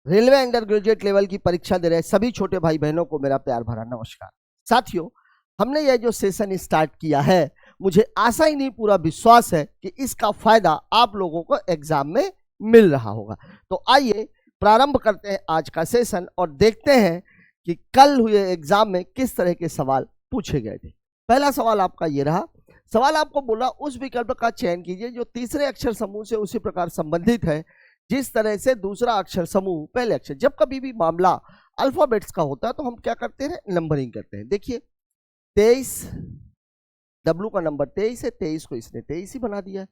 Railway under graduate level की परीक्षा दे रहे सभी छोटे भाई बहनों को मेरा प्यार भरा नमस्कार। साथियों, हमने यह जो सेशन स्टार्ट किया है, मुझे आशा ही नहीं पूरा विश्वास है कि इसका फायदा आप लोगों को एग्जाम में मिल रहा होगा। तो आइए प्रारंभ करते हैं आज का सेशन और देखते हैं कि कल हुए एग्जाम में किस तरह के सवाल पूछे गए थे। पहला सवाल आपका ये रहा। सवाल आपको बोला उस विकल्प का चयन कीजिए जो तीसरे अक्षर समूह से उसी प्रकार संबंधित है जिस तरह से दूसरा अक्षर समूह पहले अक्षर। जब कभी भी मामला अल्फाबेट्स का होता है तो हम क्या करते हैं, नंबरिंग करते हैं। देखिए 23, डब्लू का नंबर 23 है, 23 को इसने 23 ही बना दिया है।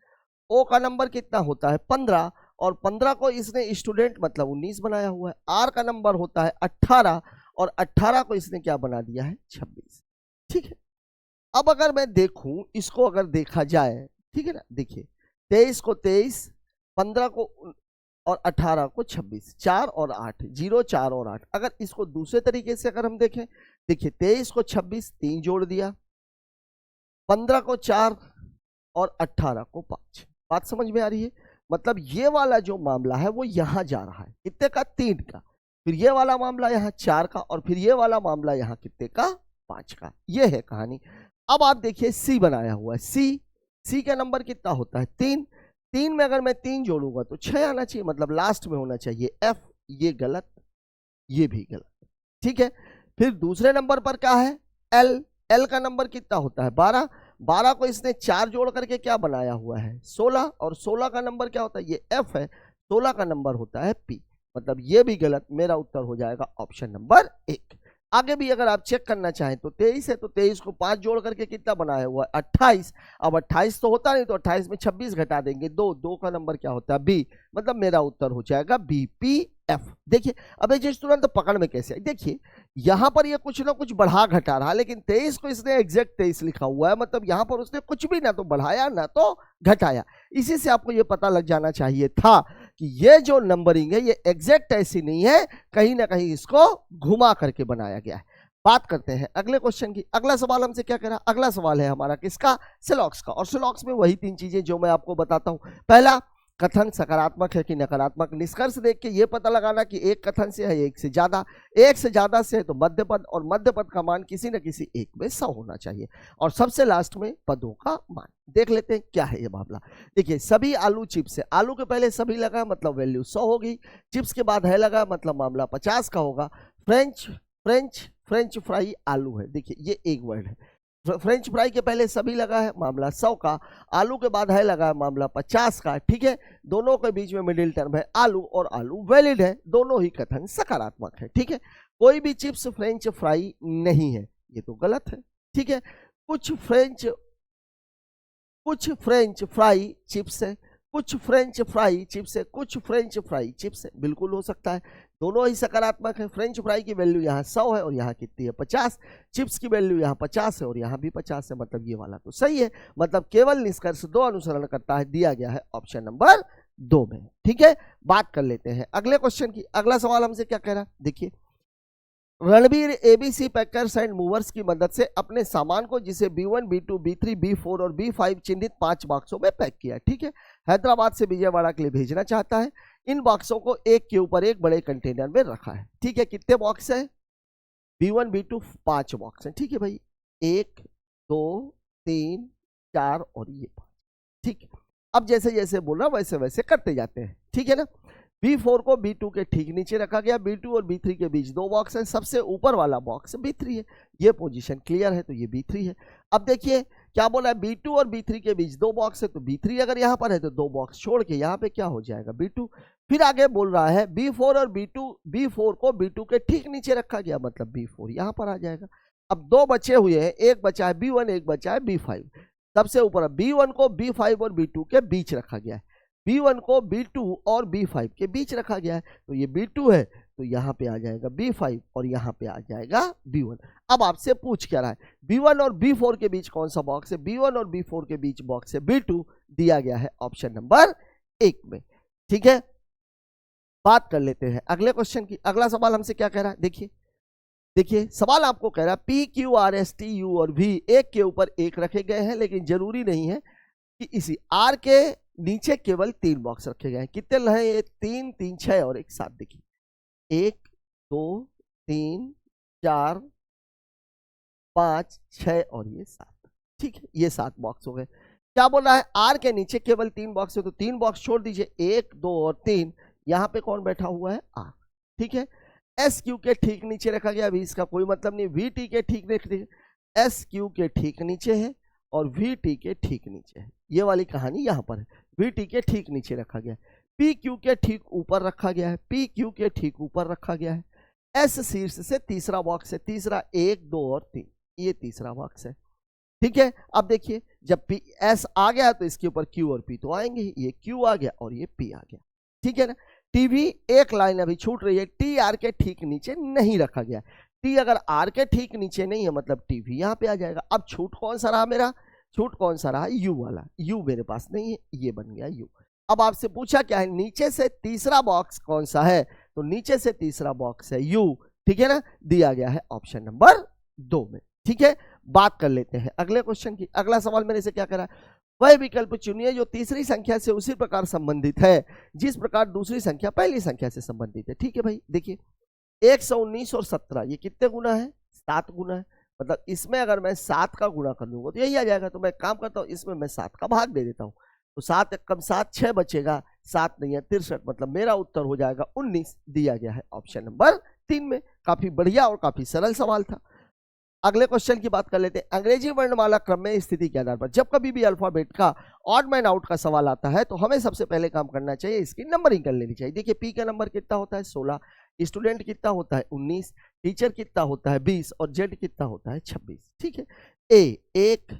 ओ का नंबर कितना होता है 15 और 15 को इसने स्टूडेंट मतलब 19 बनाया हुआ है। आर का नंबर होता है 18 और 18 को इसने क्या बना दिया है 26। ठीक है, अब अगर मैं देखूं इसको, अगर देखा जाए, ठीक है ना, देखिए 23 को 23, 15 को और 18 को 26, 4 और 8, 0 4 और 8। अगर इसको दूसरे तरीके से अगर हम देखें, देखिए 23 को 26 3 जोड़ दिया, 15 को 4 और 18 को 5। बात समझ में आ रही है? मतलब ये वाला जो मामला है वो यहां जा रहा है कितने का 3 का, फिर ये वाला मामला यहाँ 4 का और फिर ये वाला मामला यहाँ कितने का 5 का। ये है कहानी। अब आप देखिए सी बनाया हुआ है। सी का नंबर कितना होता है 3। 3 में अगर मैं 3 जोड़ूंगा तो 6 आना चाहिए, मतलब लास्ट में होना चाहिए एफ। ये गलत, ये भी गलत। ठीक है, फिर दूसरे नंबर पर क्या है एल। एल का नंबर कितना होता है 12। 12 को इसने 4 जोड़ करके क्या बनाया हुआ है 16 और 16 का नंबर क्या होता है, ये एफ है। 16 का नंबर होता है पी, मतलब ये भी गलत। मेरा उत्तर हो जाएगा ऑप्शन नंबर 1। आगे भी अगर आप चेक करना चाहें तो 23 है, तो 23 को 5 जोड़ करके कितना बनाया हुआ है 28। अब 28 तो होता नहीं, तो 28 में 26 घटा देंगे 2। 2 का नंबर क्या होता है बी, मतलब मेरा उत्तर हो जाएगा बी पी एफ। देखिए अब ये तुरंत पकड़ में कैसे, देखिए यहां पर ये कुछ ना कुछ बढ़ा घटा रहा, लेकिन 23 को इसने एग्जैक्ट 23 लिखा हुआ है, मतलब यहां पर उसने कुछ भी ना तो बढ़ाया ना तो घटाया। इसी से आपको ये पता लग जाना चाहिए था कि ये जो नंबरिंग है ये एग्जैक्ट ऐसी नहीं है, कहीं ना कहीं इसको घुमा करके बनाया गया है। बात करते हैं अगले क्वेश्चन की। अगला सवाल हमसे क्या कह रहा है, अगला सवाल है हमारा किसका, सिलॉक्स का। और सिलॉक्स में वही 3 चीजें जो मैं आपको बताता हूं। पहला, कथन सकारात्मक है कि नकारात्मक। निष्कर्ष देख के ये पता लगाना कि एक कथन से है एक से ज्यादा, एक से ज्यादा से है तो मध्य पद, और मध्य पद का मान किसी न किसी एक में 100 होना चाहिए। और सबसे लास्ट में पदों का मान। देख लेते हैं क्या है ये मामला। देखिए सभी आलू चिप्स है, आलू के पहले सभी लगा मतलब वैल्यू 100 होगी, चिप्स के बाद है लगा मतलब मामला 50 का होगा। फ्रेंच फ्रेंच फ्रेंच फ्राई आलू है, देखिए ये एक वर्ड है। फ्रेंच फ्राई के पहले सभी लगा है मामला 100 का, आलू के बाद है लगा है मामला 50 का। ठीक है, दोनों के बीच में मिडिल टर्म है आलू और आलू वैलिड है, दोनों ही कथन सकारात्मक है। ठीक है, कोई भी चिप्स फ्रेंच फ्राई नहीं है, ये तो गलत है। ठीक है, कुछ फ्रेंच फ्राई चिप्स है, कुछ फ्रेंच फ्राई चिप्स है, कुछ फ्रेंच फ्राई चिप्स है, बिल्कुल हो सकता है, दोनों ही सकारात्मक है। फ्रेंच फ्राई की वैल्यू यहाँ 100 है और यहाँ कितनी है 50। चिप्स की वैल्यू यहाँ 50 है और यहाँ भी 50 है, मतलब ये वाला तो सही है। मतलब केवल निष्कर्ष 2 अनुसरण करता है, दिया गया है ऑप्शन नंबर 2 में। ठीक है, बात कर लेते हैं अगले क्वेश्चन की। अगला सवाल हमसे क्या कह रहा है, देखिए Ranbir ABC packers and movers की मदद से अपने सामान को जिसे B1 B2 B3 B4 और B5 चिन्हित 5 बॉक्सों में पैक किया, ठीक है, हैदराबाद से विजयवाड़ा के लिए भेजना चाहता है। इन बॉक्सों को एक के ऊपर एक बड़े कंटेनर में रखा है। ठीक है, कितने बॉक्स है B1 B2 5 बॉक्स है। ठीक है भाई, 1 2 3 4 और ये 5। ठीक, अब जैसे जैसे बोल रहा वैसे वैसे करते जाते हैं। ठीक है ना, B4 को B2 के ठीक नीचे रखा गया, B2 और B3 के बीच 2 बॉक्स है, सबसे ऊपर वाला बॉक्स B3 है। ये पोजीशन क्लियर है, तो ये B3 है। अब देखिए क्या बोला है, B2 और B3 के बीच 2 बॉक्स है, तो B3 अगर यहाँ पर है तो 2 बॉक्स छोड़ के यहाँ पे क्या हो जाएगा B2। फिर आगे बोल रहा है B4 और B4 को B2 के ठीक नीचे रखा गया, मतलब B4 यहाँ पर आ जाएगा। अब 2 बचे हुए हैं, एक बचा है B1, एक बचा है B5। सबसे ऊपर B1 को B5 और B2 के बीच रखा गया है, B1 को B2 और B5 के बीच रखा गया है, तो ये B2 है, तो यहाँ पे आ जाएगा B5 और यहाँ पे आ जाएगा B1। अब आपसे पूछ क्या रहा है, B1 और B4 के बीच कौन सा बॉक्स है, B1 और B4 के बीच बॉक्स है B2, दिया गया है ऑप्शन नंबर 1 में। ठीक है, बात कर लेते हैं अगले क्वेश्चन की। अगला सवाल हमसे क्या कह रहा है, देखिए सवाल आपको कह रहा है P Q R S T U और V एक के ऊपर एक रखे गए हैं, लेकिन जरूरी नहीं है कि इसी R के नीचे केवल 3 बॉक्स रखे गए हैं। कितने हैं ये, 3 3 6 और 1 7। देखिए 1 2 3 4 5 6 और ये 7। ठीक है, ये 7 बॉक्स हो गए। क्या बोल रहा है, आर के नीचे केवल 3 बॉक्स है, तो 3 बॉक्स छोड़ दीजिए, 1 2 और 3। यहाँ पे कौन बैठा हुआ है, आर। ठीक है, एस क्यू के ठीक नीचे रखा गया, अभी इसका कोई मतलब नहीं। वी टी के ठीक नीचे, एस क्यू के ठीक नीचे है और वी टी के ठीक नीचे है। ये वाली कहानी यहाँ पर है, वी टी के ठीक नीचे रखा गया है, पी क्यू के ठीक ऊपर रखा गया है, पी क्यू के ठीक ऊपर रखा गया है। एस शीर्ष से तीसरा बॉक्स है, तीसरा 1 2 और 3, ये तीसरा बॉक्स है। ठीक है, अब देखिए जब पी एस आ गया तो इसके ऊपर क्यू और पी तो आएंगे ही, ये क्यू आ गया और ये पी आ गया। ठीक है ना, टीवी एक लाइन अभी छूट रही है, टी आर के ठीक नीचे नहीं रखा गया। टी अगर आर के ठीक नीचे नहीं है मतलब टीवी यहाँ पे आ जाएगा। अब छूट कौन सा रहा मेरा, छूट कौन सा रहा, यू वाला। यू मेरे पास नहीं है, ये बन गया यू। अब आपसे पूछा क्या है, नीचे से तीसरा बॉक्स कौन सा है, तो नीचे से तीसरा बॉक्स है यू। ठीक है ना, दिया गया है ऑप्शन नंबर 2 में। ठीक है, बात कर लेते हैं अगले क्वेश्चन की। अगला सवाल मेरे से क्या कह रहा है, वह विकल्प चुनिए जो तीसरी संख्या से उसी प्रकार संबंधित है जिस प्रकार दूसरी संख्या पहली संख्या से संबंधित है। ठीक है भाई, देखिए 119 और 17 ये कितने गुना है, 7 गुना है। मतलब इसमें अगर मैं 7 का गुणा कर लूंगा तो यही आ जाएगा। तो मैं काम करता हूँ, इसमें मैं 7 का भाग दे देता हूँ, तो 7 कम 7 6 बचेगा, 7 नहीं है 63। मतलब मेरा उत्तर हो जाएगा 19, दिया गया है ऑप्शन नंबर 3 में। काफी बढ़िया और काफी सरल सवाल था। अगले क्वेश्चन की बात कर लेते हैं। अंग्रेजी वर्णमाला क्रम में स्थिति के आधार पर जब कभी भी अल्फाबेट का ऑड मैन आउट का सवाल आता है तो हमें सबसे पहले काम करना चाहिए, इसकी नंबरिंग कर लेनी चाहिए। देखिए पी का नंबर कितना होता है, 16, स्टूडेंट कितना होता है, 19, टीचर कितना होता है, 20 और जेड कितना होता है, 26। ठीक है, ए 1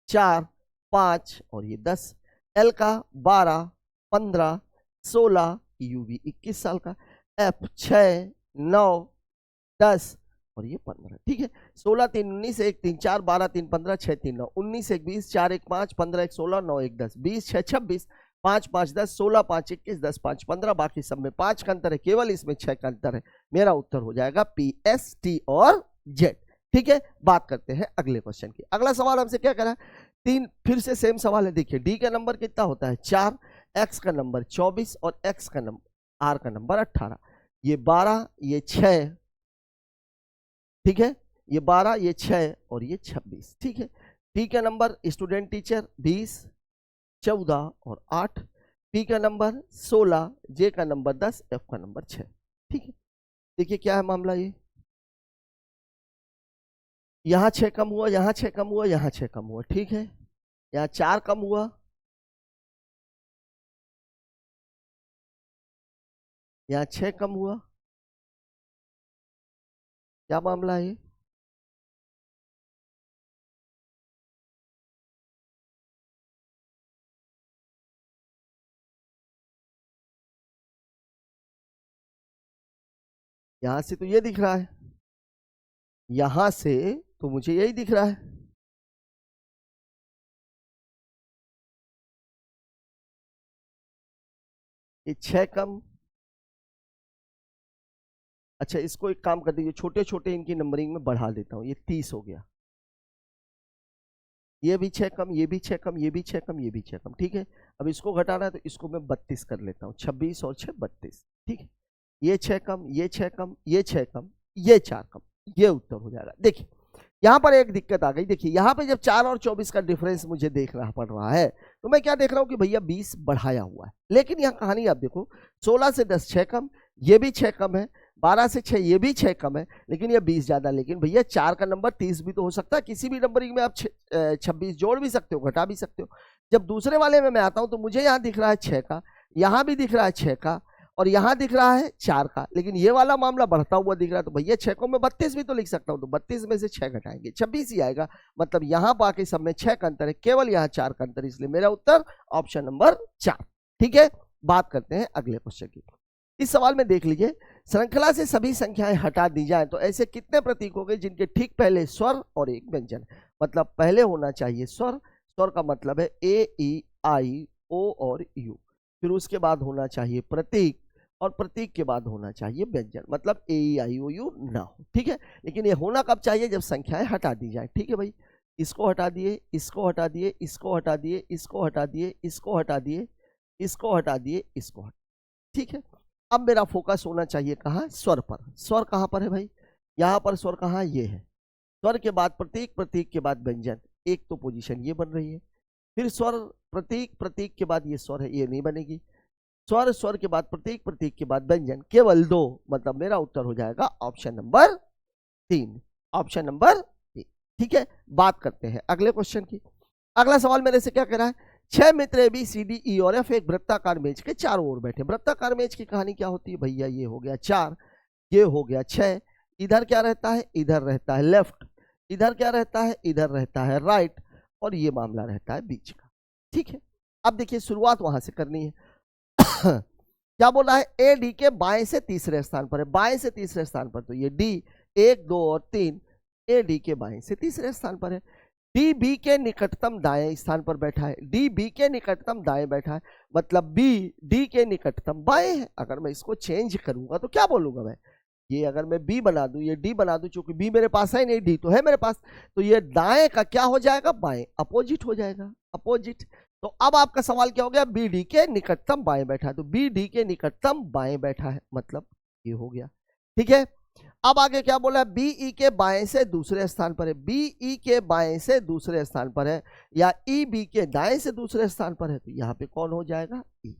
4 5 और ये 10, एल का 12 15 16, यू भी 21 साल का, एफ 6 9 10 और ये 15। ठीक है, 16 3 19 1 3 4 12 3 15 6 3 9 19 1 20 4 1 5 15 1 16 9 1 10 20 6 26 5 5 10 16 5 21 10 5 15, बाकी सब में 5 का अंतर है, केवल इसमें 6 का अंतर है। मेरा उत्तर हो जाएगा पी एस टी और जेड। ठीक है, बात करते हैं अगले क्वेश्चन की। अगला सवाल हमसे क्या करा, 3 फिर से सेम सवाल है। देखिए डी का नंबर कितना होता है, 4, एक्स का नंबर 24 और एक्स का नंबर आर का नंबर 18। ये 12 ये 6, ठीक है, ये 12 ये 6 और ये 26। ठीक है, टी का नंबर स्टूडेंट टीचर 20 14 और 8, पी का नंबर 16, जे का नंबर 10, एफ का नंबर 6। ठीक है, देखिए क्या है मामला, ये यहाँ 6 कम हुआ, यहाँ 6 कम हुआ, यहाँ 6 कम हुआ। ठीक है, यहाँ 4 कम हुआ, यहाँ 6 कम हुआ। क्या मामला है, यहां से तो ये दिख रहा है, यहां से तो मुझे यही दिख रहा है। ये 6 कम, अच्छा इसको एक काम कर दीजिए, छोटे छोटे इनकी नंबरिंग में बढ़ा देता हूं, ये 30 हो गया। ये भी 6 कम, ये भी 6 कम, ये भी 6 कम, ये भी 6 कम। ठीक है, अब इसको घटाना है तो इसको मैं 32 कर लेता हूँ, 26 और 6 32। ठीक है, ये 6 कम, ये 6 कम, ये 6 कम, ये 4 कम, ये उत्तर हो जाएगा। देखिए यहाँ पर एक दिक्कत आ गई। देखिए यहाँ पे जब 4 और 24 का डिफरेंस मुझे देखना पड़ रहा है तो मैं क्या देख रहा हूँ कि भैया 20 बढ़ाया हुआ है, लेकिन यहाँ कहानी आप देखो, 16 से 10 6 कम, ये भी 6 कम है, 12 से 6 ये भी 6 कम है, लेकिन ये 20 ज्यादा। लेकिन भैया 4 का नंबर 30 भी तो हो सकता है, किसी भी नंबरिंग में आप 26 जोड़ भी सकते हो, घटा भी सकते हो। जब दूसरे वाले में मैं आता हूं तो मुझे यहाँ दिख रहा है 6 का, यहाँ भी दिख रहा है 6 का, और यहाँ दिख रहा है 4 का, लेकिन ये वाला मामला बढ़ता हुआ दिख रहा है। तो भैया 6 को मैं 32 भी तो लिख सकता हूँ, तो 32 में से 6 घटाएंगे 26 ही आएगा। मतलब यहाँ बाकी सब में 6 का अंतर है, केवल यहाँ 4 का अंतर, इसलिए मेरा उत्तर ऑप्शन नंबर 4। ठीक है, बात करते हैं अगले क्वेश्चन की। इस सवाल में देख लीजिए, श्रृंखला से सभी संख्याएं हटा दी जाए तो ऐसे कितने प्रतीक होंगे जिनके ठीक पहले स्वर और एक व्यंजन। मतलब पहले होना चाहिए स्वर, स्वर का मतलब है ए ई आई ओ और यू, फिर उसके बाद होना चाहिए प्रतीक, और प्रतीक के बाद होना चाहिए व्यंजन, मतलब ए ई आई ओ यू ना हो। ठीक है, लेकिन ये होना कब चाहिए, जब संख्याएं हटा दी जाए। ठीक है भाई, इसको हटा दिए, इसको हटा दिए, इसको हटा दिए, इसको हटा दिए, इसको हटा दिए, इसको हटा दिए, इसको हटा। ठीक है, अब मेरा फोकस होना चाहिए कहाँ, स्वर पर। स्वर कहाँ पर है भाई, यहाँ पर स्वर कहाँ, ये है। स्वर के बाद प्रतीक, प्रतीक के बाद व्यंजन, एक तो पोजीशन ये बन रही है। फिर स्वर, प्रतीक, प्रतीक के बाद ये स्वर है, ये नहीं बनेगी। स्वर, स्वर के बाद प्रतीक, प्रतीक के बाद व्यंजन, केवल 2, मतलब मेरा उत्तर हो जाएगा ऑप्शन नंबर 3। Option number 3। ठीक है, बात करते हैं अगले क्वेश्चन की। अगला सवाल मेरे से क्या कह रहा है, 6 मित्र A B C D E और एफ एक वृत्ताकार मेज के चारों ओर बैठे। वृत्ताकार मेज की कहानी क्या होती है भैया, ये हो गया 4, ये हो गया 6, इधर क्या रहता है, इधर रहता है लेफ्ट, इधर क्या रहता है, इधर रहता है राइट, और ये मामला रहता है बीच का। ठीक है, अब देखिए शुरुआत वहां से करनी है। क्या बोल रहा है, ए डी के बाएं से तीसरे स्थान पर है। बाएं से तीसरे स्थान पर, तो ये डी 1 2 और 3 ए डी के बाएं से तीसरे स्थान पर है। डी बी के निकटतम दाएं स्थान पर बैठा है। डी बी के निकटतम दाएं बैठा है, मतलब बी डी के निकटतम बाएं है। अगर मैं इसको चेंज करूंगा तो क्या बोलूंगा मैं, ये अगर मैं बी बना दूं, ये डी बना दूं, चूंकि बी मेरे पास है नहीं, डी तो है मेरे पास, तो ये दाएं का क्या हो जाएगा, बाएं, अपोजिट हो जाएगा, अपोजिट। तो अब आपका सवाल क्या हो गया, बी डी के निकटतम बाएं बैठा है, तो बी डी के निकटतम बाएं बैठा है, मतलब ये हो गया। ठीक है, अब आगे क्या बोला है, बीई के बाएं से दूसरे स्थान पर है। बीई के बाएं से दूसरे स्थान पर है, या ई बी के दाएं से दूसरे स्थान पर है, तो यहाँ पे कौन हो जाएगा, ई।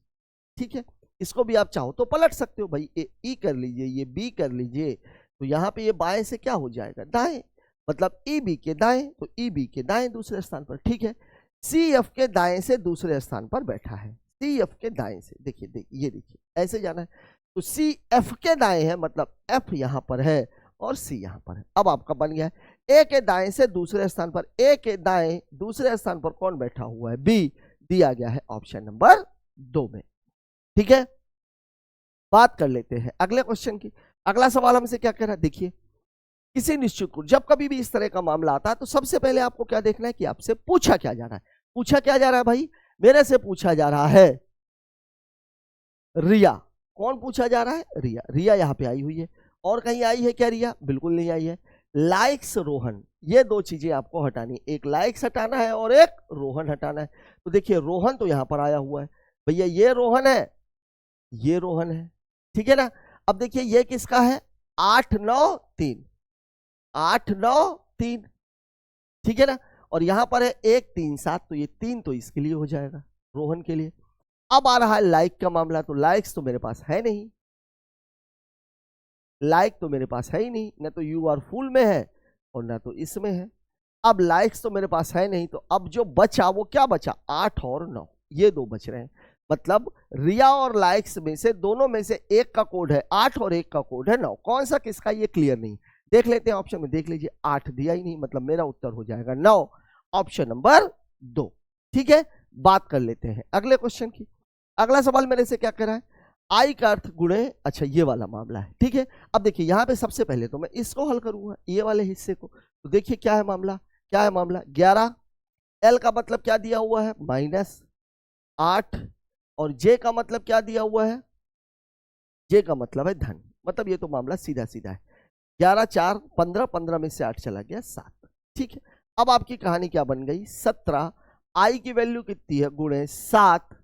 ठीक है, इसको भी आप चाहो तो पलट सकते हो भाई, ये ई कर लीजिए, ये बी कर लीजिए, तो यहाँ पे ये बाएं से क्या हो जाएगा, दाएं, मतलब ई बी के दाएं, तो ई बी के दाएं दूसरे स्थान पर। ठीक है, सी एफ के दाएं से दूसरे स्थान पर बैठा है। सी एफ के दाएं से, देखिए देखिए, ये देखिए ऐसे जाना है, तो सी एफ के दाएं है, मतलब एफ यहां पर है और सी यहां पर है। अब आपका बन गया है ए के दाएं से दूसरे स्थान पर, ए के दाएं दूसरे स्थान पर कौन बैठा हुआ है, बी, दिया गया है ऑप्शन नंबर 2 में। ठीक है, बात कर लेते हैं अगले क्वेश्चन की। अगला सवाल हमसे क्या कह रहा है, देखिए, किसी निश्चित को जब कभी भी इस तरह का मामला आता है तो सबसे पहले आपको क्या देखना है कि आपसे पूछा क्या जा रहा है। पूछा क्या जा रहा है भाई, मेरे से पूछा जा रहा है रिया। कौन पूछा जा रहा है, रिया। रिया यहाँ पे आई हुई है, और कहीं आई है क्या रिया, बिल्कुल नहीं आई है। लाइक्स रोहन, ये 2 चीजें आपको हटानी, एक लाइक्स हटाना है और एक रोहन हटाना है। तो देखिए रोहन तो यहाँ पर आया हुआ है भैया, ये रोहन है, ये रोहन है, ठीक है ना। अब देखिए ये किसका है, 8 9 3, 8 9 3, ठीक है ना। और यहां पर है 1 3 7, तो ये 3 तो इसके लिए हो जाएगा, रोहन के लिए। अब आ रहा है लाइक का मामला, तो लाइक्स तो मेरे पास है नहीं, लाइक तो मेरे पास है ही नहीं, ना तो यू आर फुल में है और ना तो इसमें है। अब लाइक्स तो मेरे पास है नहीं, तो अब जो बचा वो क्या बचा, 8 और 9, ये 2 बच रहे हैं। मतलब रिया और लाइक्स में से दोनों में से एक का कोड है 8 और एक का कोड है 9, कौन सा किसका ये क्लियर नहीं। देख लेते हैं ऑप्शन में, देख लीजिए 8 दिया ही नहीं, मतलब मेरा उत्तर हो जाएगा 9, ऑप्शन नंबर 2। ठीक है, बात कर लेते हैं अगले क्वेश्चन की। अगला सवाल मेरे से क्या कह रहा है, आई का अर्थ गुणे, अच्छा ये वाला मामला है। ठीक है, अब देखिए यहाँ पे सबसे पहले तो मैं इसको हल करूंगा, ये वाले हिस्से को। तो देखिए क्या है मामला, क्या है मामला, 11, एल का मतलब क्या दिया हुआ है, -8, और जे का मतलब क्या दिया हुआ है, जे का मतलब है धन, मतलब ये तो मामला सीधा सीधा है। 11 4 15, 15 में से 8 चला गया 7। ठीक है, अब आपकी कहानी क्या बन गई, 17, आई की वैल्यू कितनी है, गुणे 7,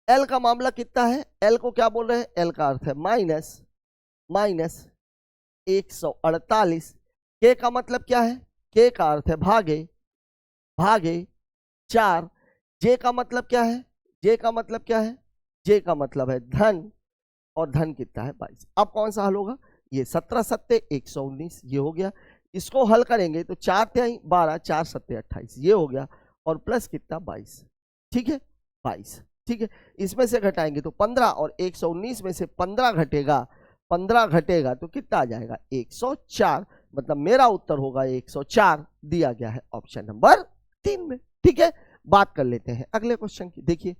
एल का मामला कितना है, एल को क्या बोल रहे हैं, एल का अर्थ है माइनस 148, के का मतलब क्या है, के का अर्थ है भागे 4, जे का मतलब क्या है, जे का मतलब क्या है, जे का मतलब है धन, और धन कितना है 22। अब कौन सा हल होगा, ये 17 7 119, ये हो गया। इसको हल करेंगे तो 4 3 12, 4 7 28, ये हो गया, और प्लस कितना 22। ठीक है, 22। ठीक है, इसमें से घटाएंगे तो 15, और 119 में से 15 घटेगा तो कितना आ जाएगा, 104, मतलब मेरा उत्तर होगा 104, दिया गया है ऑप्शन नंबर 3 में। ठीक है, बात कर लेते हैं अगले क्वेश्चन की। देखिए,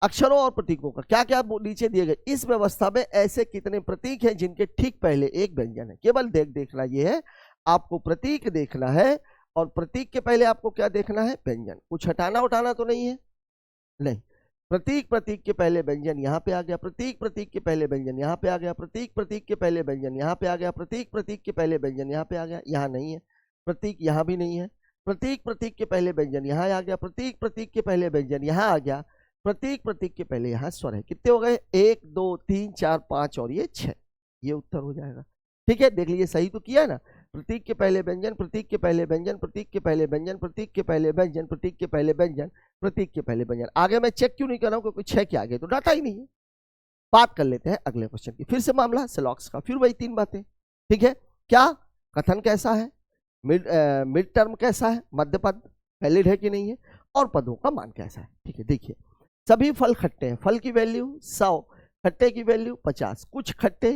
अक्षरों और प्रतीकों का क्या क्या नीचे दिए गए, इस व्यवस्था में ऐसे कितने प्रतीक हैं जिनके ठीक पहले एक व्यंजन है। केवल देखना ये है, आपको प्रतीक देखना है, और प्रतीक के पहले आपको क्या देखना है, व्यंजन। कुछ हटाना उठाना तो नहीं है, नहीं। प्रतीक के पहले व्यंजन यहाँ पे आ गया, प्रतीक के पहले व्यंजन यहाँ पे आ गया, प्रतीक के पहले व्यंजन यहाँ पे आ गया, प्रतीक के पहले व्यंजन यहाँ पे आ गया, यहाँ नहीं है प्रतीक, यहाँ भी नहीं है प्रतीक के पहले व्यंजन यहाँ आ गया, प्रतीक के पहले व्यंजन यहाँ आ गया, प्रतीक प्रतीक के पहले यहाँ स्वर है। कितने हो गए? 1 2 3 4 5 और ये 6। ये उत्तर हो जाएगा। ठीक है, देख लीजिए सही तो किया है ना। प्रतीक के पहले व्यंजन, प्रतीक के पहले व्यंजन, प्रतीक के पहले व्यंजन, प्रतीक के पहले व्यंजन, प्रतीक के पहले व्यंजन, प्रतीक के पहले व्यंजन। आगे मैं चेक क्यों नहीं कर रहा हूँ? क्योंकि 6 के आगे तो डाटा ही नहीं है। बात कर लेते हैं अगले क्वेश्चन की। फिर से मामला सेलॉक्स का, फिर वही 3 बातें। ठीक है, क्या कथन कैसा है, मिड टर्म कैसा है, मध्य पद वैलिड है कि नहीं है, और पदों का मान कैसा है। ठीक है, देखिए सभी फल खट्टे हैं, फल की वैल्यू 100, खट्टे की वैल्यू 50। कुछ खट्टे,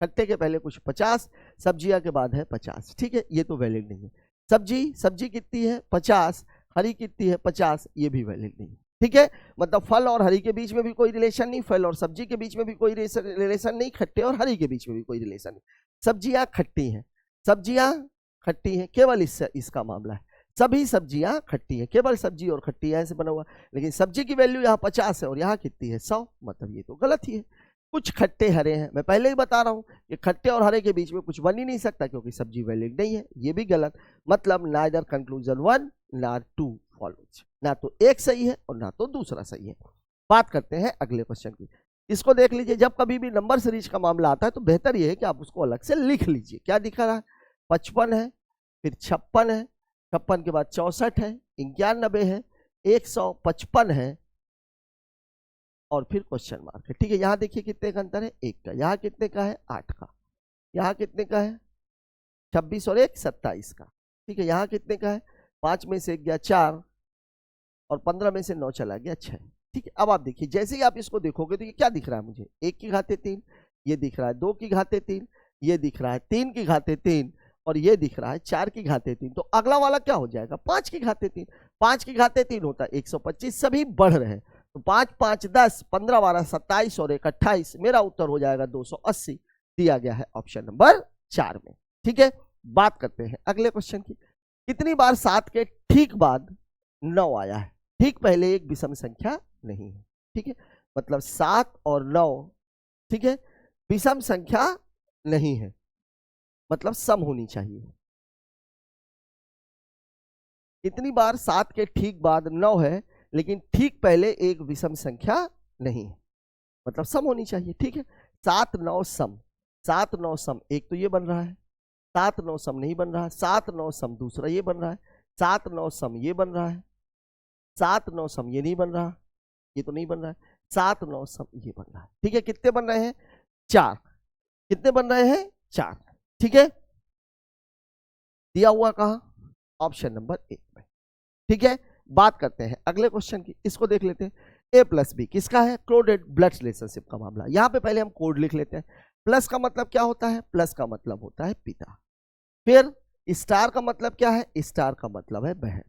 खट्टे के पहले कुछ 50, सब्जियां के बाद है 50। ठीक है, ये तो वैलिड नहीं है। सब्जी कितनी है? 50। हरी कितनी है? 50। ये भी वैलिड नहीं है। ठीक है, मतलब फल और हरी के बीच में भी कोई रिलेशन नहीं, फल और सब्जी के बीच में भी कोई रिलेशन नहीं, खट्टे और हरी के बीच में भी कोई रिलेशन नहीं। सब्जियां खट्टी हैं, सब्जियां खट्टी हैं, केवल इसका मामला है। सभी सब्जियां खट्टी हैं, केवल सब्जी और खट्टी ऐसे बना हुआ। लेकिन सब्जी की वैल्यू यहाँ 50 है और यहाँ कितनी है? 100। मतलब ये तो गलत ही है। कुछ खट्टे हरे हैं, मैं पहले ही बता रहा हूं कि खट्टे और हरे के बीच में कुछ बन ही नहीं सकता क्योंकि सब्जी वैलिड नहीं है। ये भी गलत। मतलब नाइदर कंक्लूजन 1 ना 2 फॉलोज। ना तो एक सही है और ना तो दूसरा सही है। बात करते हैं अगले क्वेश्चन की। इसको देख लीजिए, जब कभी भी नंबर सीरीज का मामला आता है तो बेहतर यह है कि आप उसको अलग से लिख लीजिए। क्या दिख रहा है? 55 है, फिर 56 है, 56 के बाद 64 है, 91 है, 155 है और फिर क्वेश्चन मार्क है। ठीक है, यहां देखिए कितने का अंतर है? 1 का। यहां कितने का है? 8 का। यहां कितने का है? 26 और 1 27 का। ठीक है, यहां कितने का है? 5 में से 1 गया 4 और 15 में से 9 चला गया 6। ठीक है, अब आप देखिए जैसे ही आप इसको देखोगे तो ये क्या दिख रहा है मुझे? 1 की घाते 3, ये दिख रहा है 2 की घाते 3, ये दिख रहा है 3 की घाते 3 और ये दिख रहा है 4 की घाते 3। तो अगला वाला क्या हो जाएगा? 5 की घाते 3। 5 की घाते 3 होता है 125। सभी बढ़ रहे हैं तो 5 5 10, 15 12 27 और 1 28। मेरा उत्तर हो जाएगा 280। दिया गया है ऑप्शन नंबर 4 में। ठीक है, बात करते हैं अगले क्वेश्चन की। कितनी बार 7 के ठीक बाद 9 आया है? ठीक पहले एक विषम संख्या नहीं है। ठीक है, मतलब 7 और 9 ठीक है विषम संख्या नहीं है, मतलब सम होनी चाहिए। कितनी बार 7 के ठीक बाद 9 है लेकिन ठीक पहले एक विषम संख्या नहीं है, मतलब सम होनी चाहिए। ठीक है, 7 9 सम, 7 9 सम एक तो ये बन रहा है, 7 9 सम नहीं बन रहा है, 7 9 सम दूसरा ये बन रहा है, 7 9 सम ये बन रहा है, 7 9 सम ये नहीं बन रहा, ये तो नहीं बन रहा है, 7 9 सम ये बन रहा है। ठीक है, कितने बन रहे हैं? 4। कितने बन रहे हैं? 4। ठीक है, दिया हुआ कहां? ऑप्शन नंबर 1 में। ठीक है, बात करते हैं अगले क्वेश्चन की। इसको देख लेते हैं। ए प्लस बी किसका है? कोडेड ब्लड रिलेशनशिप का मामला। यहां पे पहले हम कोड लिख लेते हैं। प्लस का मतलब क्या होता है? प्लस का मतलब होता है पिता। फिर स्टार का मतलब क्या है? स्टार का मतलब है बहन।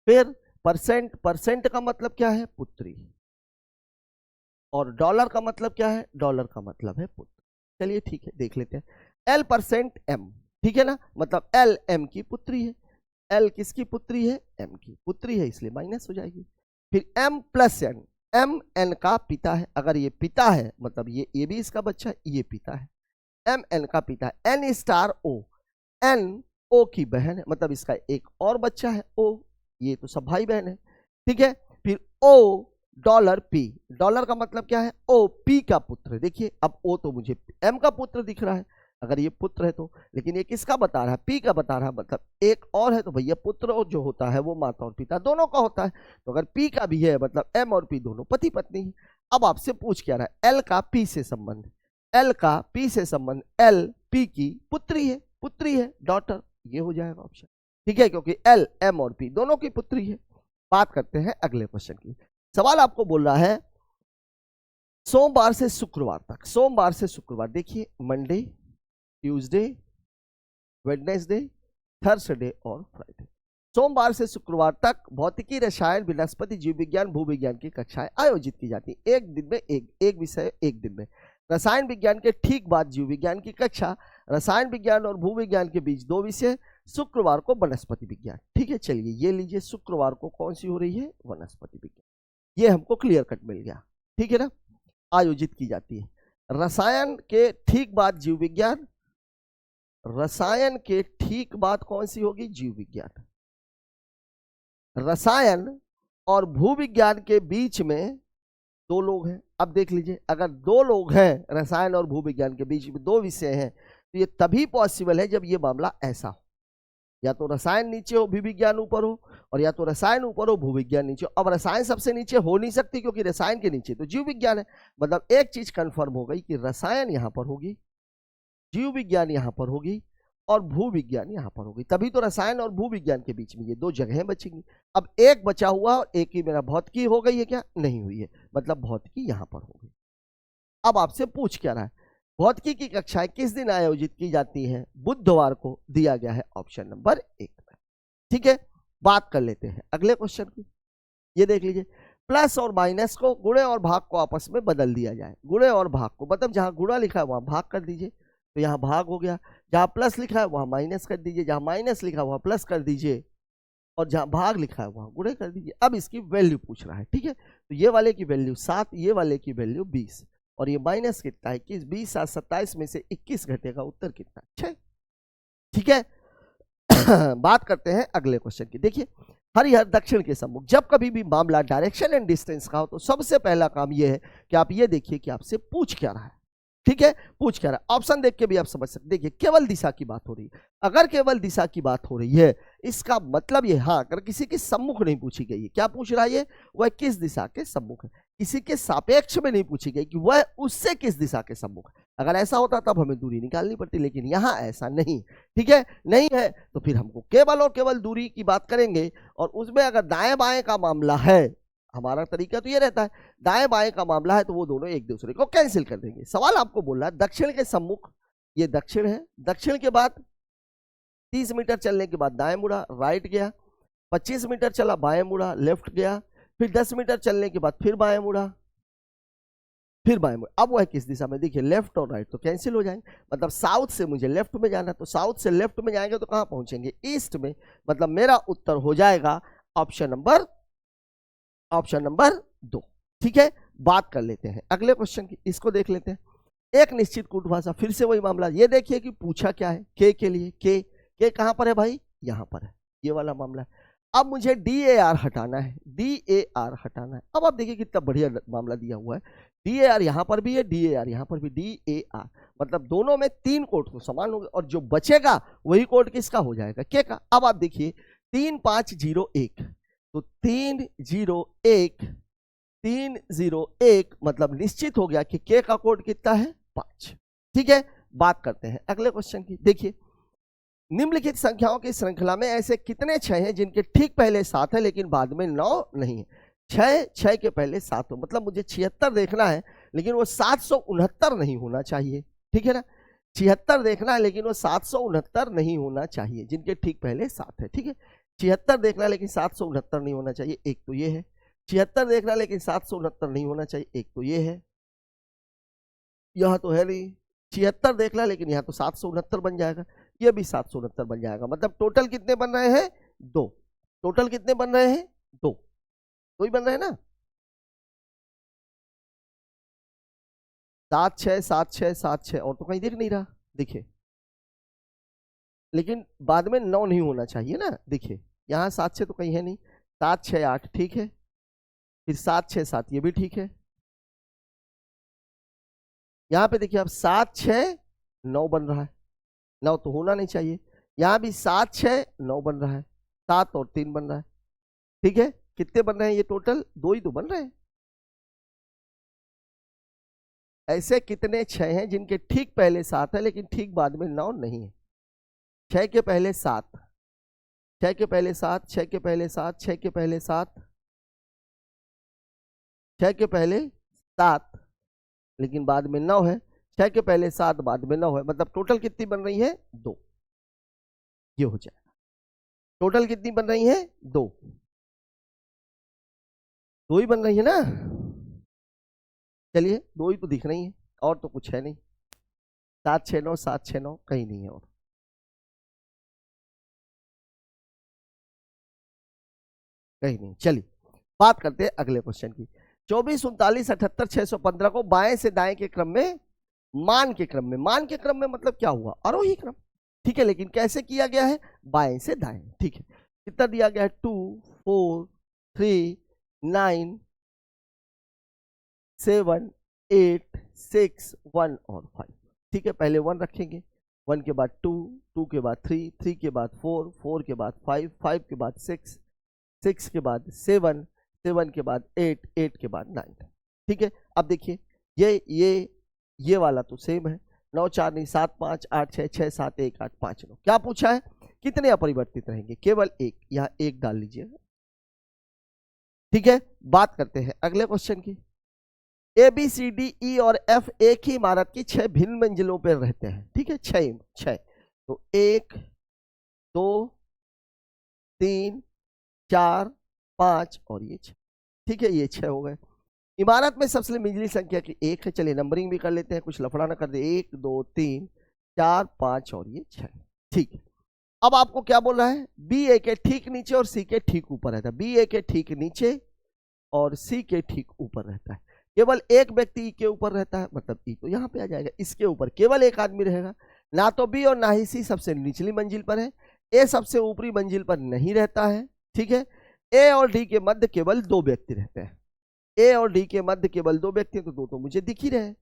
फिर परसेंट, परसेंट का मतलब क्या है? पुत्री। और डॉलर का मतलब क्या है? डॉलर का मतलब है पुत्र। चलिए ठीक है, देख लेते हैं। एल परसेंट एम, ठीक है ना, मतलब एल एम की पुत्री है। एल किसकी पुत्री है? एम की पुत्री है, इसलिए माइनस हो जाएगी। फिर m plus n, m n का पिता है। अगर ये पिता है मतलब ये भी इसका बच्चा है, ये पिता है। एम एन का पिता है। एन स्टार ओ, एन ओ की बहन है, मतलब इसका एक और बच्चा है ओ, ये तो सब भाई बहन है। ठीक है, फिर ओ डॉलर पी, डॉलर का मतलब क्या है? ओ पी का पुत्र। देखिए अब ओ तो मुझे एम का पुत्र दिख रहा है अगर ये पुत्र है तो, लेकिन ये किसका बता रहा है? पी का बता रहा है, मतलब एक और है तो भैया पुत्र जो होता है वो माता और पिता दोनों का होता है। तो अगर पी का भी है मतलब एम और पी दोनों पति पत्नी है। अब आपसे पूछ क्या रहा है? एल का पी से संबंध, एल का पी से संबंध, एल पी की पुत्री है, पुत्री है डॉटर, ये हो जाएगा ऑप्शन। ठीक है, क्योंकि एल एम और पी दोनों की पुत्री है। बात करते हैं अगले क्वेश्चन की। सवाल आपको बोल रहा है सोमवार से शुक्रवार तक, सोमवार से शुक्रवार, देखिए मंडे, ट्यूसडे, वेडनेसडे, थर्सडे और फ्राइडे। सोमवार से शुक्रवार तक भौतिकी, रसायन, वनस्पति, जीव विज्ञान, भू विज्ञान की कक्षाएं आयोजित की जाती हैं। एक दिन में एक विषय एक दिन में। रसायन विज्ञान के ठीक बाद जीव विज्ञान की कक्षा, रसायन विज्ञान और भू विज्ञान के बीच 2 विषय, शुक्रवार को वनस्पति विज्ञान। ठीक है, चलिए ये लीजिए, शुक्रवार को कौन सी हो रही है? वनस्पति विज्ञान। ये हमको क्लियर कट मिल गया। ठीक है ना, आयोजित की जाती है। रसायन के ठीक बाद जीव विज्ञान, रसायन के ठीक बाद कौन सी होगी? जीव विज्ञान। रसायन और भूविज्ञान के बीच में 2 लोग हैं। अब देख लीजिए, अगर 2 लोग हैं, रसायन और भूविज्ञान के बीच में 2 विषय हैं, तो ये तभी पॉसिबल है जब ये मामला ऐसा हो, या तो रसायन नीचे हो भूविज्ञान ऊपर हो, और या तो रसायन ऊपर हो भूविज्ञान नीचे हो। अब रसायन सबसे नीचे हो नहीं सकती, क्योंकि रसायन के नीचे तो जीव विज्ञान है। मतलब एक चीज कंफर्म हो गई कि रसायन यहां पर होगी, जीव विज्ञान यहां पर होगी, और भूविज्ञान यहां पर होगी। तभी तो रसायन और भूविज्ञान के बीच में ये 2 जगहें बचेंगी। अब एक बचा हुआ और एक ही मेरा भौतिकी हो गई है क्या? नहीं हुई है, मतलब भौतिकी यहां पर होगी। अब आपसे पूछ क्या रहा है, भौतिकी की कक्षाएं किस दिन आयोजित की जाती हैं? बुधवार को दिया गया है ऑप्शन नंबर 1 में। ठीक है, बात कर लेते हैं अगले क्वेश्चन की। ये देख लीजिए, प्लस और माइनस को, गुणे और भाग को आपस में बदल दिया जाए। गुणे और भाग को, मतलब जहां गुणा लिखा है वहां भाग कर दीजिए, तो यहाँ भाग हो गया। जहां प्लस लिखा है वहां माइनस कर दीजिए, जहां माइनस लिखा है वहां प्लस कर दीजिए, और जहां भाग लिखा है वहां गुणे कर दीजिए। अब इसकी वैल्यू पूछ रहा है, ठीक है। तो ये वाले की वैल्यू 7, ये वाले की वैल्यू 20, और ये माइनस कितना है? 21, 20 7 27 में से 21 घटेगा, उत्तर कितना? 6। ठीक है। बात करते हैं अगले क्वेश्चन की। देखिए, हरिहर दक्षिण के सम्मुख। जब कभी भी मामला डायरेक्शन एंड डिस्टेंस का हो, तो सबसे पहला काम यह है कि आप ये देखिए कि आपसे पूछ क्या रहा है। ठीक है, पूछ क्या रहा है, ऑप्शन देख के भी आप समझ सकते। देखिए, केवल दिशा की बात हो रही है। अगर केवल दिशा की बात हो रही है, इसका मतलब ये, हाँ, अगर किसी के सम्मुख नहीं पूछी गई है, क्या पूछ रहा है ये? वह किस दिशा के सम्मुख है। किसी के सापेक्ष में नहीं पूछी गई कि वह उससे किस दिशा के सम्मुख है। अगर ऐसा होता तब हमें दूरी निकालनी पड़ती, लेकिन यहां ऐसा नहीं। ठीक है, नहीं है तो फिर हमको केवल और केवल दूरी की बात करेंगे, और उसमें अगर दाएं बाएं का मामला है, हमारा तरीका तो ये रहता है, दाएं बाएं का मामला है तो वो दोनों एक दूसरे को कैंसिल कर देंगे। सवाल आपको बोल रहा है दक्षिण के सम्मुख, ये दक्षिण है, दक्षिण के बाद 30 मीटर चलने के बाद दाएं मुड़ा, राइट गया, 25 मीटर चला, बाएं मुड़ा, लेफ्ट गया, फिर 10 मीटर चलने के बाद फिर बाएं मुड़ा, फिर बाएं मुड़ा। अब वह किस दिशा में? देखिए, लेफ्ट और राइट तो कैंसिल हो जाएंगे, मतलब साउथ से मुझे लेफ्ट में जाना, तो साउथ से लेफ्ट में जाएंगे तो कहां पहुंचेंगे? ईस्ट में। मतलब मेरा उत्तर हो जाएगा ऑप्शन नंबर 2। ठीक है, बात कर लेते हैं अगले क्वेश्चन की, इसको देख लेते हैं। एक निश्चित कूट भाषा, फिर से वही मामला। ये देखिए कि पूछा क्या है, के लिए। के कहां पर है भाई? यहां पर है, ये वाला मामला है। अब मुझे DAR हटाना है, DAR हटाना है। अब आप देखिए कितना बढ़िया मामला दिया हुआ है। DAR यहां पर भी है, DAR यहां पर भी, DAR मतलब दोनों में 3 कोड तो समान होंगे, और जो बचेगा वही कोड किसका हो जाएगा? के का। अब आप देखिए 3501, तो 301 मतलब निश्चित हो गया कि के का कोड कितना है? 5। ठीक है, बात करते हैं अगले क्वेश्चन की। देखिए, निम्नलिखित संख्याओं की श्रृंखला में ऐसे कितने 6 हैं जिनके ठीक पहले 7 है लेकिन बाद में 9 नहीं है? 6 के पहले 7 हो, मतलब मुझे 76 देखना है, लेकिन वो 769 नहीं होना चाहिए। ठीक है ना, 76 देखना है लेकिन वो 769 नहीं होना चाहिए, जिनके ठीक पहले 7 है। ठीक है, 76 देखना है लेकिन 769 नहीं होना चाहिए, एक तो ये है। 76 देखना है लेकिन 769 नहीं होना चाहिए, एक तो ये है। यहां तो है नहीं। 76 देखना है लेकिन यहाँ तो 769 बन जाएगा, ये भी 769 बन जाएगा। मतलब टोटल कितने बन रहे हैं? 2। टोटल कितने बन रहे हैं? 2 ही बन रहे हैं ना। 7 6 7 6 7 6, और तो कहीं दिख नहीं रहा। देखिए, लेकिन बाद में 9 नहीं होना चाहिए ना। देखिए, यहाँ 7 6 तो कहीं है नहीं, 7 6 8 ठीक है, फिर 7 6 7 ये भी ठीक है। यहाँ पे देखिए, अब 7 6 9 बन रहा है, 9 तो होना नहीं चाहिए। यहाँ भी 7 6 9 बन रहा है, 7 और 3 बन रहा है। ठीक है, कितने बन रहे हैं ये? टोटल 2 ही तो बन रहे हैं। ऐसे कितने 6 हैं जिनके ठीक पहले 7 है लेकिन ठीक बाद में 9 नहीं है? 6 के पहले 7, 6 के पहले 7, 6 के पहले 7, 6 के पहले 7, 6 के पहले 7 लेकिन बाद में 9 है। 6 के पहले 7 बाद में 9 है, मतलब टोटल कितनी बन रही है? 2। ये हो जाएगा। टोटल कितनी बन रही है? 2 ही बन रही है ना। चलिए, 2 ही तो दिख रही है, और तो कुछ है नहीं। 7 6 9 7 6 9 कहीं नहीं है, और कहीं नहीं। चलिए, बात करते हैं अगले क्वेश्चन की। 24 39 78 615 को बाएं से दाएं के क्रम में, मान के क्रम में, मान के क्रम में मतलब क्या हुआ? आरोही क्रम। ठीक है, लेकिन कैसे किया गया है? बाएं से दाएं। ठीक है, कितना दिया गया है? 2 4 3 9 7 8 6 1 और 5। ठीक है, पहले 1 रखेंगे, 1 के बाद 2, 2 के बाद 3, 3 के बाद 4, 4 के बाद 5, 5 के बाद 6, 6 के बाद 7, 7 के बाद 8, 8 के बाद 9। ठीक है, अब देखिए ये वाला तो सेम है, 9 4 नहीं 7 5 8 6 6 7 1 8 5 9। क्या पूछा है, कितने अपरिवर्तित रहेंगे, केवल एक, यहाँ एक डाल लीजिएगा। ठीक है, बात करते हैं अगले क्वेश्चन की। A B C D E और एफ एक ही इमारत की 6 भिन्न मंजिलों पर रहते हैं। ठीक है, 6 तो 1 2 3 4 5 और ये 6। ठीक है, ये 6 हो गए। इमारत में सबसे मंजिली संख्या की 1 है। चलिए नंबरिंग भी कर लेते हैं, कुछ लफड़ा ना कर दे। 1 2 3 4 5 और ये 6। ठीक है, अब आपको क्या बोल रहा है, बी ए के ठीक नीचे और सी के ठीक ऊपर रहता है। बी ए के ठीक नीचे और सी के ठीक ऊपर रहता है। केवल एक व्यक्ति ई के ऊपर रहता है, मतलब ई तो यहाँ पे आ जाएगा, इसके ऊपर केवल एक आदमी रहेगा। ना तो बी और ना ही सी सबसे निचली मंजिल पर है, ए सबसे ऊपरी मंजिल पर नहीं रहता है। ठीक है, ए और डी के मध्य केवल 2 व्यक्ति रहते हैं। ए और डी के मध्य केवल 2 व्यक्ति, तो 2 तो मुझे दिख ही रहे।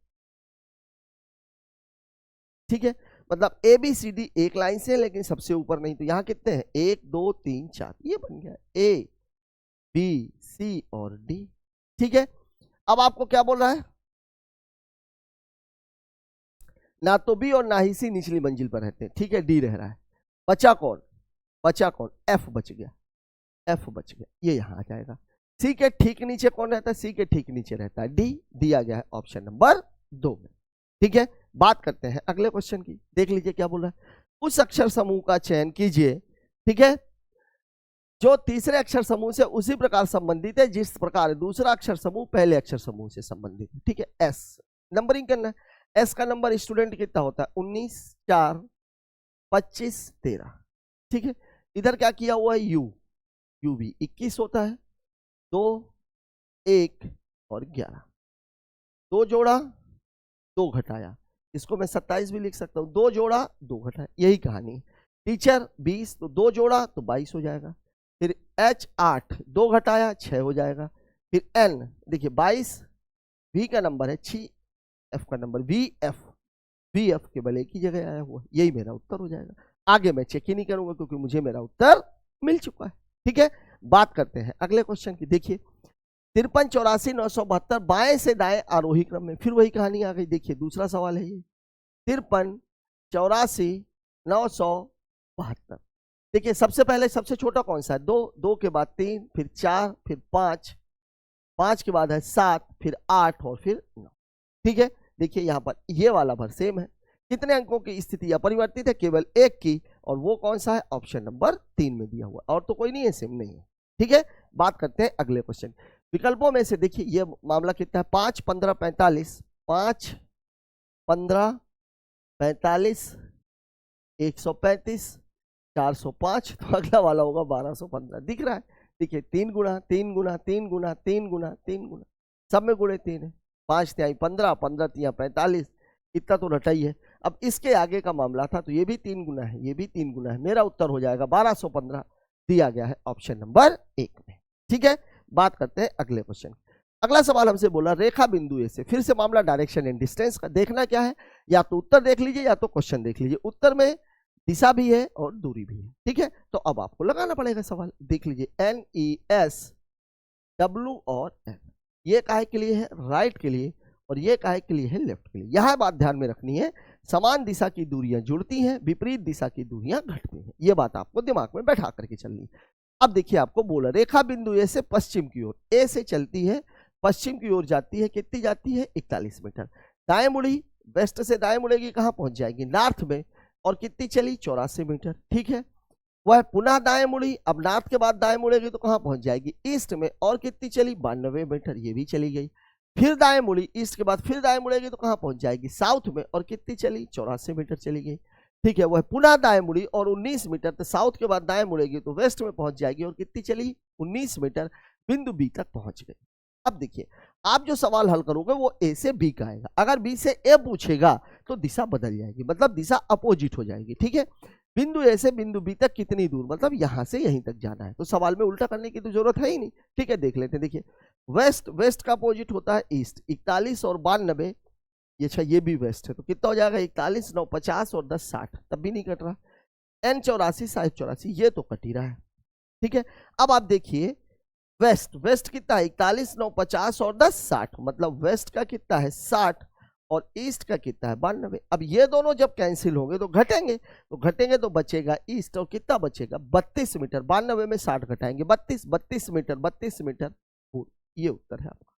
ठीक है, मतलब ए बी सी डी एक लाइन से है, लेकिन सबसे ऊपर नहीं। तो यहाँ कितने हैं, 1 2 3 4, ये बन गया ए बी सी और डी। ठीक है, अब आपको क्या बोल रहा है, ना तो बी और ना ही सी निचली मंजिल पर रहते हैं। ठीक है, डी रह रहा है। बचा कौन, एफ बच गया, एफ बच गया, ये यहां आ जाएगा। सी के ठीक नीचे कौन रहता है, सी के ठीक नीचे रहता है डी, दिया गया है ऑप्शन नंबर 2 में। ठीक है, बात करते हैं अगले क्वेश्चन की। देख लीजिए क्या बोल रहा है, उस अक्षर समूह का चयन कीजिए, ठीक है, जो तीसरे अक्षर समूह से उसी प्रकार संबंधित है जिस प्रकार दूसरा अक्षर समूह पहले अक्षर समूह से संबंधित है। ठीक है, एस नंबरिंग करना है। एस का नंबर स्टूडेंट कितना होता है, 19 4 25 13। ठीक है, इधर क्या किया हुआ है, यू भी 21 होता है, 2 1 और 11, 2 जोड़ा 2 घटाया, इसको मैं 27 भी लिख सकता हूं, 2 जोड़ा 2 घटाया, यही कहानी है। टीचर 20, तो 2 जोड़ा तो 22 हो जाएगा। फिर H 8, 2 घटाया 6 हो जाएगा। फिर N देखिए 22, V का नंबर है 6, F का नंबर वी एफ केवल एक ही जगह आया हुआ, यही मेरा उत्तर हो जाएगा। आगे मैं चेक ही नहीं करूंगा क्योंकि मुझे मेरा उत्तर मिल चुका है। ठीक है, बात करते हैं अगले क्वेश्चन की। देखिए 53 84 972 बाएं से दाएं आरोही क्रम में, फिर वही कहानी आ गई। देखिए दूसरा सवाल है ये, 53 84 972। देखिए सबसे पहले सबसे छोटा कौन सा है, 2, 2 के बाद 3, फिर 4, फिर 5, 5 के बाद है 7, फिर 8 और फिर 9। ठीक है, देखिए यहाँ पर ये वाला भर सेम है। कितने अंकों की स्थिति अपरिवर्तित है, केवल एक की, और वो कौन सा है, ऑप्शन नंबर 3 में दिया हुआ, और तो कोई नहीं है, सेम नहीं है। ठीक है, बात करते हैं अगले क्वेश्चन। विकल्पों में से देखिए ये मामला कितना है, 5 15 45, 5 15 45 135 405, तो अगला वाला होगा 1215। दिख रहा है, देखिए 3 गुना 3 गुना 3 गुना 3 गुना 3 गुना, सब में गुणे 3 है। 5 तिहाई 15, 15 तिहाई 45, इतना तो रटा ही है। अब इसके आगे का मामला था तो ये भी 3 गुना है, ये भी 3 गुना है, मेरा उत्तर हो जाएगा 1215, दिया गया है ऑप्शन नंबर 1 में। ठीक है, बात करते हैं अगले क्वेश्चन। अगला सवाल हमसे बोला रेखा बिंदु ए से, फिर से मामला डायरेक्शन एंड डिस्टेंस का। देखना क्या है, या तो उत्तर देख लीजिए या तो क्वेश्चन देख लीजिए। उत्तर में दिशा भी है और दूरी भी है। ठीक है, तो अब आपको लगाना पड़ेगा सवाल। देख लीजिए NES W और N, ये काहे के लिए है, राइट के लिए, और ये काहे के लिए है, लेफ्ट के लिए। यह बात ध्यान में रखनी है, समान दिशा की दूरियां जुड़ती हैं, विपरीत दिशा की दूरियां घटती हैं, ये बात आपको दिमाग में बैठा करके चलनी है। अब देखिए आपको बोला रेखा बिंदु ए से पश्चिम की ओर, ए से चलती है पश्चिम की ओर जाती है, कितनी जाती है, 41 मीटर। दाएं मुड़ी, वेस्ट से दाएं मुड़ेगी, कहां पहुंच जाएगी, नॉर्थ में, और कितनी चली, 84 मीटर। ठीक है, वह पुनः दाएं मुड़ी, अब नॉर्थ के बाद दाएं मुड़ेगी तो कहां पहुंच जाएगी, ईस्ट में, और कितनी चली, 92 मीटर, ये भी चली गई। फिर दाएं मुड़ी, ईस्ट के बाद फिर दाएं मुड़ेगी तो कहां पहुंच जाएगी, साउथ में, और कितनी चली, 84 मीटर चली गई। ठीक है, वह पुनः दाएं मुड़ी और 19 मीटर, तो साउथ के बाद दाएं मुड़ेगी तो वेस्ट में पहुंच जाएगी, और कितनी चली, 19 मीटर, बिंदु बी तक पहुंच गई। अब देखिए आप जो सवाल हल करोगे वो ए से बी का आएगा, अगर बी से ए पूछेगा तो दिशा बदल जाएगी, मतलब दिशा अपोजिट हो जाएगी। ठीक है, बिंदु ए से बिंदु बी तक कितनी दूर, मतलब यहां से यहीं तक जाना है। तो सवाल में उल्टा करने की तो जरूरत है ही नहीं। ठीक है, देख लेते हैं। देखिए वेस्ट, वेस्ट का अपोजिट होता है ईस्ट। 41 और 92, ये अच्छा ये भी वेस्ट है, तो कितना हो जाएगा 41 9 50 और 10 60, तब भी नहीं कट रहा। n 84 साइड 84, ये तो कट ही रहा है। ठीक है, अब आप देखिए वेस्ट, वेस्ट कितना है 41 9 50 और 10 60, मतलब वेस्ट का कितना है 60 और ईस्ट का कितना है 92। अब ये दोनों जब कैंसिल होंगे तो घटेंगे, तो बचेगा ईस्ट, और कितना बचेगा 32 मीटर। 92 में 60 घटाएंगे 32 मीटर, 32 मीटर। ये उत्तर है आपका।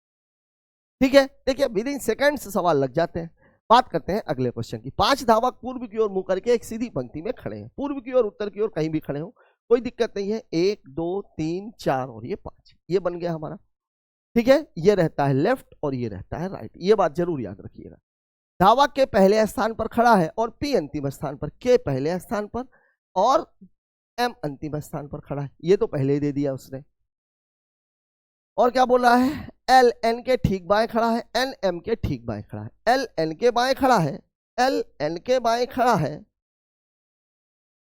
ठीक है, देखिए विद इन सेकंड्स सवाल लग जाते हैं। बात करते हैं अगले क्वेश्चन की। 5 धावक पूर्व की ओर मुंह करके एक सीधी पंक्ति में खड़े हैं। पूर्व की ओर, उत्तर की ओर, कहीं भी खड़े हो, कोई दिक्कत नहीं है। 1 2 3 4 और ये 5, ये बन गया हमारा। ठीक है, ये रहता है लेफ्ट और ये रहता है राइट, ये बात जरूर याद रखिएगा। धावक के पहले स्थान पर खड़ा है और पी अंतिम स्थान पर, के पहले स्थान पर और एम अंतिम स्थान पर खड़ा है। ये तो पहले ही दे दिया उसने। और क्या बोल रहा है, एल एन के ठीक बाएं खड़ा है, एन एम के ठीक बाएं खड़ा है। एल एन के बाएं खड़ा है, एल एन के बाएं खड़ा है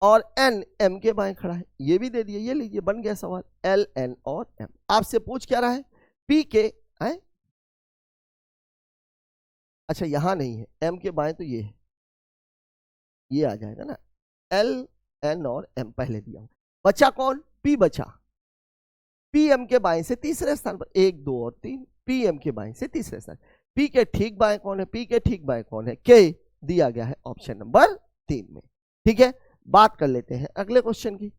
और एन एम के बाएं खड़ा है, ये भी दे दिया। ये लीजिए, बन गया सवाल। एल एन और एम। आपसे पूछ क्या रहा है, पी के है, अच्छा यहां नहीं है, एम के बाएं तो ये है, ये आ जाएगा ना। एल एन और एम पहले दिया। बचा कौन, पी बचा। पी एम के बाएं से तीसरे स्थान पर, 1 2 और 3, पी एम के बाएं से तीसरे स्थान। पी के ठीक बाएं कौन है, पी के ठीक बाएं कौन है, के दिया गया है ऑप्शन नंबर 3 में। ठीक है, बात कर लेते हैं अगले क्वेश्चन की।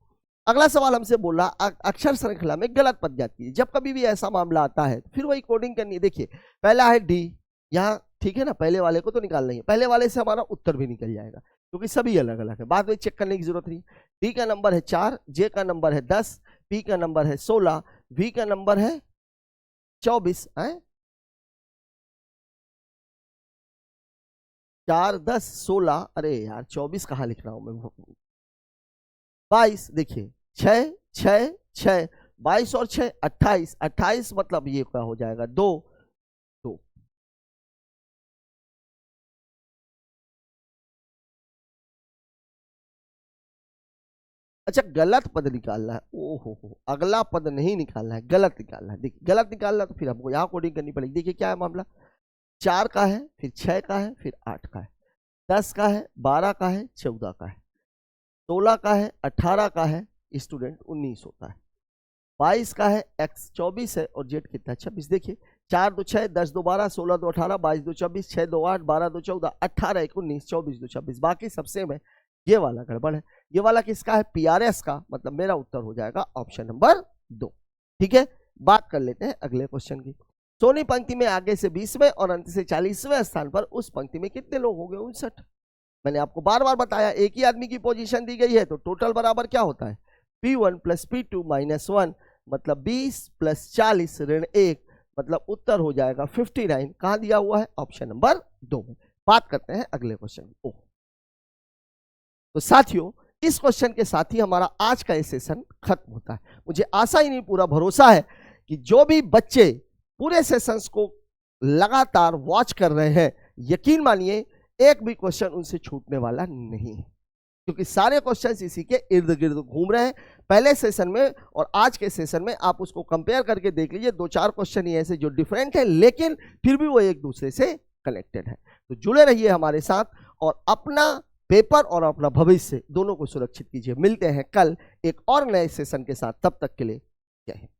अगला सवाल हमसे बोला अक्षर श्रृंखला में गलत पद जाती है। जब कभी भी ऐसा मामला आता है फिर वही कोडिंग करनी है। देखिए पहला है डी, यहाँ ठीक है ना, पहले वाले को तो निकालना ही, पहले वाले से हमारा उत्तर भी निकल जाएगा क्योंकि सभी अलग अलग है, बाद में चेक करने की जरूरत नहीं। डी का नंबर है 4, जे का नंबर है 10, पी का नंबर है 16, वी का नंबर है 24 है। 4 10 16, अरे यार 24 कहाँ लिख रहा हूं मैं, 22। देखिए 6 6 6, 22 और 6 28, 28 मतलब ये क्या हो जाएगा 2 2। अच्छा गलत पद निकालना है, ओहो हो, अगला पद नहीं निकालना है, गलत निकालना है। देखिए गलत निकालना तो फिर हमको यहाँ कोडिंग करनी पड़ेगी। देखिए क्या है मामला, 4 का है, फिर 6 का है, फिर 8 का है, 10 का है, 12 का है, 14 का है, 16 का है, 18 का है, स्टूडेंट 19 होता है, 22 का है, एक्स 24 है और जेड कितना 26। देखिए 4 2 6, 10 2 12, 16 2 18, 22 2 24, 6 2 8, 12 2 14, 18 1 19, 24 2 26, बाकी सब सेम है। ये वाला गड़बड़ है। ये वाला किसका है, पीआरएस का, मतलब मेरा उत्तर हो जाएगा ऑप्शन नंबर 2। ठीक है, बात कर लेते हैं अगले क्वेश्चन की। सोनी पंक्ति में आगे से 20वें और अंत से 40वें स्थान पर उस पंक्ति में कितने लोग हो गए, 59। मैंने आपको बार बार बताया एक ही आदमी की पोजीशन दी गई है तो टोटल बराबर क्या होता है, P1 + P2 - 1, मतलब 20 + 40 ऋण 1, मतलब उत्तर हो जाएगा 59। कहां दिया हुआ है, ऑप्शन नंबर 2 में। बात करते हैं अगले क्वेश्चन की। तो साथियों इस क्वेश्चन के साथ ही हमारा आज का ये सेशन खत्म होता है। मुझे आशा ही नहीं पूरा भरोसा है कि जो भी बच्चे पूरे सेशंस को लगातार वॉच कर रहे हैं, यकीन मानिए एक भी क्वेश्चन उनसे छूटने वाला नहीं है क्योंकि सारे क्वेश्चंस इसी के इर्द गिर्द घूम रहे हैं। पहले सेशन में और आज के सेशन में आप उसको कंपेयर करके देख लीजिए, 2-4 क्वेश्चन ही ऐसे जो डिफरेंट है लेकिन फिर भी वो एक दूसरे से कनेक्टेड है। तो जुड़े रहिए हमारे साथ और अपना पेपर और अपना भविष्य दोनों को सुरक्षित कीजिए। मिलते हैं कल एक और नए सेशन के साथ, तब तक के लिए जय हिंद।